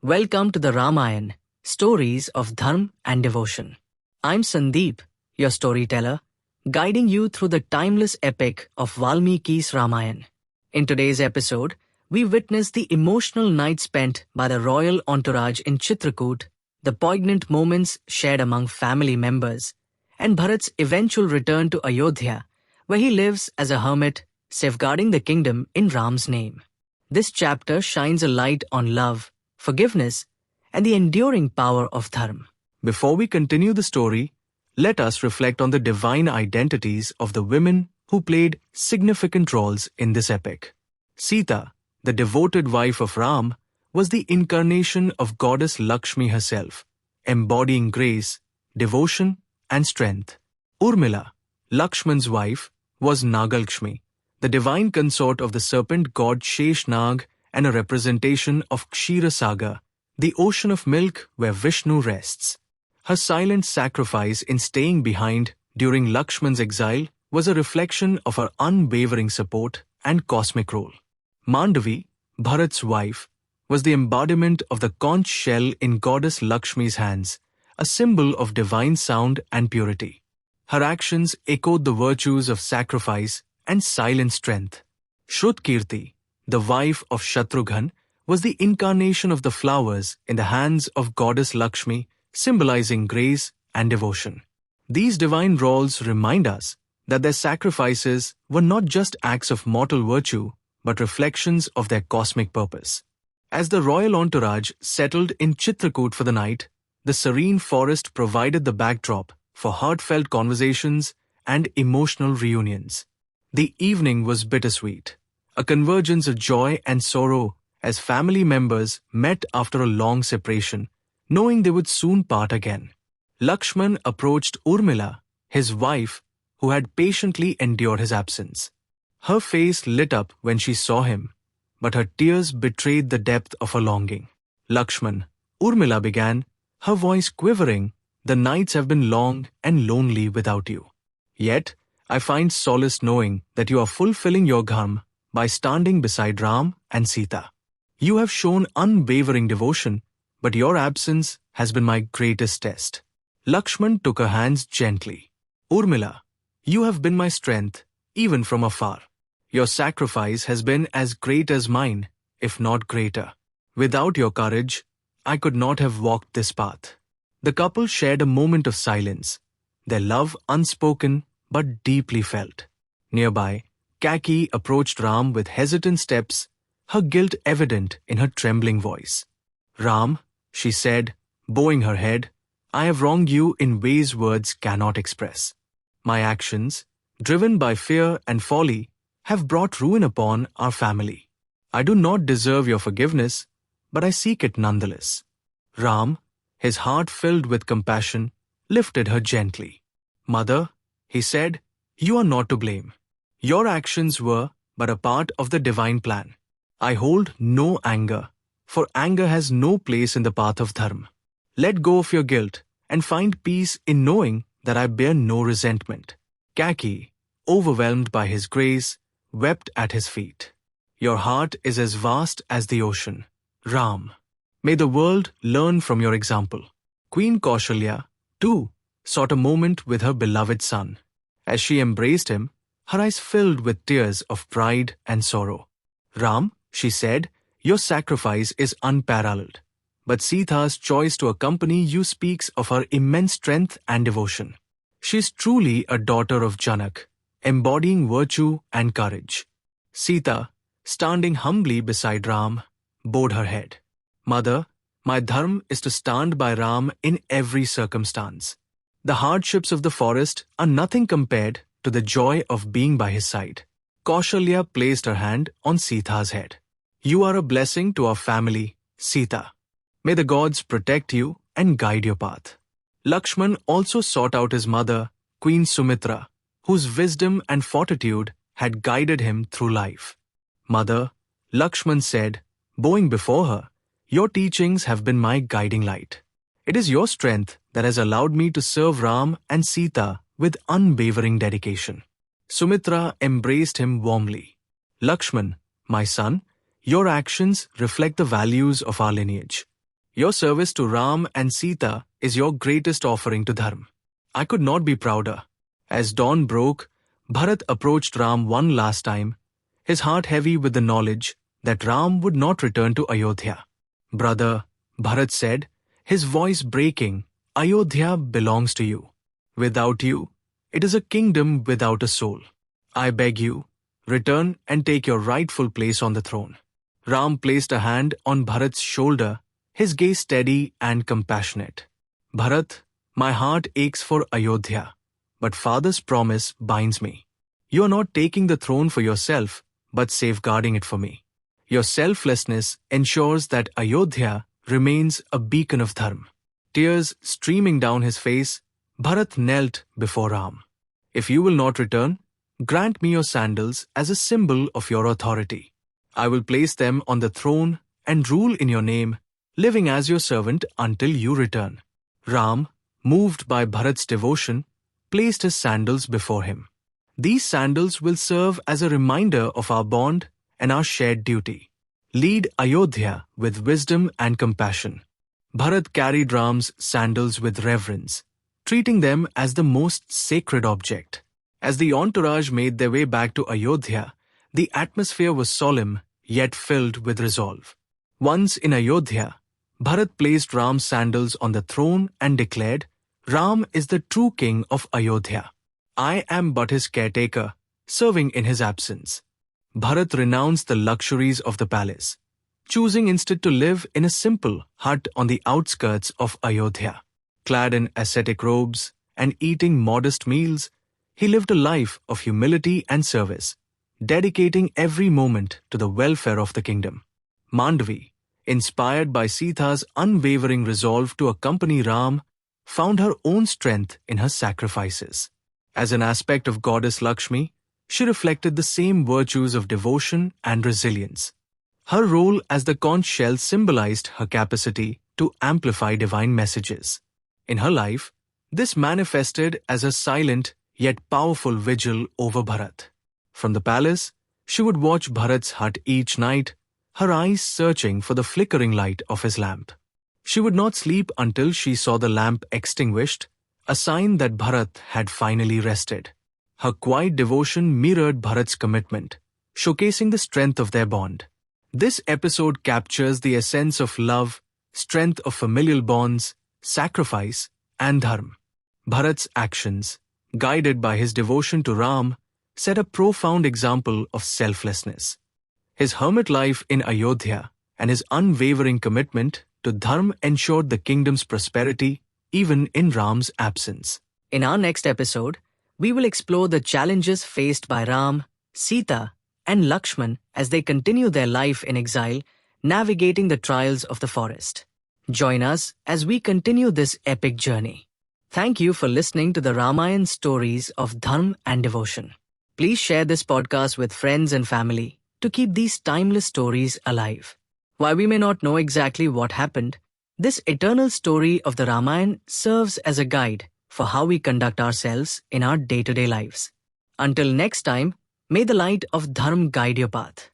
Welcome to the Ramayan, Stories of Dharma and Devotion. I'm Sandeep, your storyteller, guiding you through the timeless epic of Valmiki's Ramayan. In today's episode, we witness the emotional night spent by the royal entourage in Chitrakoot, the poignant moments shared among family members, and Bharat's eventual return to Ayodhya, where he lives as a hermit, safeguarding the kingdom in Ram's name. This chapter shines a light on love, forgiveness, and the enduring power of dharma. Before we continue the story, let us reflect on the divine identities of the women who played significant roles in this epic. Sita, the devoted wife of Ram, was the incarnation of Goddess Lakshmi herself, embodying grace, devotion, and strength. Urmila, Lakshman's wife, was Nagalakshmi, the divine consort of the serpent god Sheshnag and a representation of Kshirosagar, the ocean of milk where Vishnu rests. Her silent sacrifice in staying behind during Lakshman's exile was a reflection of her unwavering support and cosmic role. Mandavi, Bharat's wife, was the embodiment of the conch shell in Goddess Lakshmi's hands, a symbol of divine sound and purity. Her actions echoed the virtues of sacrifice and silent strength. Shrutkirti, the wife of Shatrughan, was the incarnation of the flowers in the hands of Goddess Lakshmi, symbolizing grace and devotion. These divine roles remind us that their sacrifices were not just acts of mortal virtue, but reflections of their cosmic purpose. As the royal entourage settled in Chitrakoot for the night, the serene forest provided the backdrop for heartfelt conversations and emotional reunions. The evening was bittersweet, a convergence of joy and sorrow as family members met after a long separation, knowing they would soon part again. Lakshman approached Urmila, his wife, who had patiently endured his absence. Her face lit up when she saw him, but her tears betrayed the depth of her longing. Lakshman, Urmila began, her voice quivering, "The nights have been long and lonely without you. Yet, I find solace knowing that you are fulfilling your dharma by standing beside Ram and Sita. You have shown unwavering devotion, but your absence has been my greatest test." Lakshman took her hands gently. "Urmila, you have been my strength, even from afar. Your sacrifice has been as great as mine, if not greater. Without your courage, I could not have walked this path." The couple shared a moment of silence, their love unspoken but deeply felt. Nearby, Kaikeyi approached Ram with hesitant steps, her guilt evident in her trembling voice. "Ram," she said, bowing her head, "I have wronged you in ways words cannot express. My actions, driven by fear and folly, have brought ruin upon our family. I do not deserve your forgiveness, but I seek it nonetheless." Ram, his heart filled with compassion, lifted her gently. "Mother," he said, "you are not to blame. Your actions were but a part of the divine plan. I hold no anger, for anger has no place in the path of dharma. Let go of your guilt and find peace in knowing that I bear no resentment." Kaikeyi, overwhelmed by his grace, wept at his feet. "Your heart is as vast as the ocean, Ram. May the world learn from your example." Queen Kaushalya, too, sought a moment with her beloved son. As she embraced him, her eyes filled with tears of pride and sorrow. "Ram," she said, "your sacrifice is unparalleled, but Sita's choice to accompany you speaks of her immense strength and devotion. She is truly a daughter of Janak, embodying virtue and courage." Sita, standing humbly beside Ram, bowed her head. "Mother, my dharma is to stand by Ram in every circumstance. The hardships of the forest are nothing compared to the joy of being by his side." Kaushalya placed her hand on Sita's head. "You are a blessing to our family, Sita. May the gods protect you and guide your path." Lakshman also sought out his mother, Queen Sumitra, whose wisdom and fortitude had guided him through life. "Mother," Lakshman said, bowing before her, "your teachings have been my guiding light. It is your strength that has allowed me to serve Ram and Sita with unwavering dedication." Sumitra embraced him warmly. "Lakshman, my son, your actions reflect the values of our lineage. Your service to Ram and Sita is your greatest offering to Dharma. I could not be prouder. As dawn broke, Bharat approached Ram one last time, his heart heavy with the knowledge that Ram would not return to Ayodhya. Brother, Bharat said, his voice breaking, Ayodhya belongs to you. Without you, it is a kingdom without a soul. I beg you, return and take your rightful place on the throne. Ram placed a hand on Bharat's shoulder, his gaze steady and compassionate. Bharat, my heart aches for Ayodhya, but father's promise binds me. You are not taking the throne for yourself, but safeguarding it for me. Your selflessness ensures that Ayodhya remains a beacon of dharma. Tears streaming down his face, Bharat knelt before Ram. If you will not return, grant me your sandals as a symbol of your authority. I will place them on the throne and rule in your name, living as your servant until you return. Ram, moved by Bharat's devotion, placed his sandals before him. These sandals will serve as a reminder of our bond and our shared duty. Lead Ayodhya with wisdom and compassion. Bharat carried Ram's sandals with reverence, treating them as the most sacred object. As the entourage made their way back to Ayodhya, the atmosphere was solemn yet filled with resolve. Once in Ayodhya, Bharat placed Ram's sandals on the throne and declared, Ram is the true king of Ayodhya. I am but his caretaker, serving in his absence. Bharat renounced the luxuries of the palace, choosing instead to live in a simple hut on the outskirts of Ayodhya. Clad in ascetic robes and eating modest meals, he lived a life of humility and service, dedicating every moment to the welfare of the kingdom. Mandavi, inspired by Sita's unwavering resolve to accompany Ram, found her own strength in her sacrifices. As an aspect of Goddess Lakshmi, she reflected the same virtues of devotion and resilience. Her role as the conch shell symbolized her capacity to amplify divine messages. In her life, this manifested as a silent yet powerful vigil over Bharat. From the palace, she would watch Bharat's hut each night, her eyes searching for the flickering light of his lamp. She would not sleep until she saw the lamp extinguished, a sign that Bharat had finally rested. Her quiet devotion mirrored Bharat's commitment, showcasing the strength of their bond. This episode captures the essence of love, strength of familial bonds, sacrifice, and dharma. Bharat's actions, guided by his devotion to Ram, set a profound example of selflessness. His hermit life in Ayodhya and his unwavering commitment to dharma ensured the kingdom's prosperity even in Ram's absence. In our next episode, we will explore the challenges faced by Ram, Sita, and Lakshman as they continue their life in exile, navigating the trials of the forest. Join us as we continue this epic journey. Thank you for listening to the Ramayan stories of dharma and devotion. Please share this podcast with friends and family to keep these timeless stories alive. While we may not know exactly what happened, this eternal story of the Ramayan serves as a guide for how we conduct ourselves in our day-to-day lives. Until next time, may the light of dharma guide your path.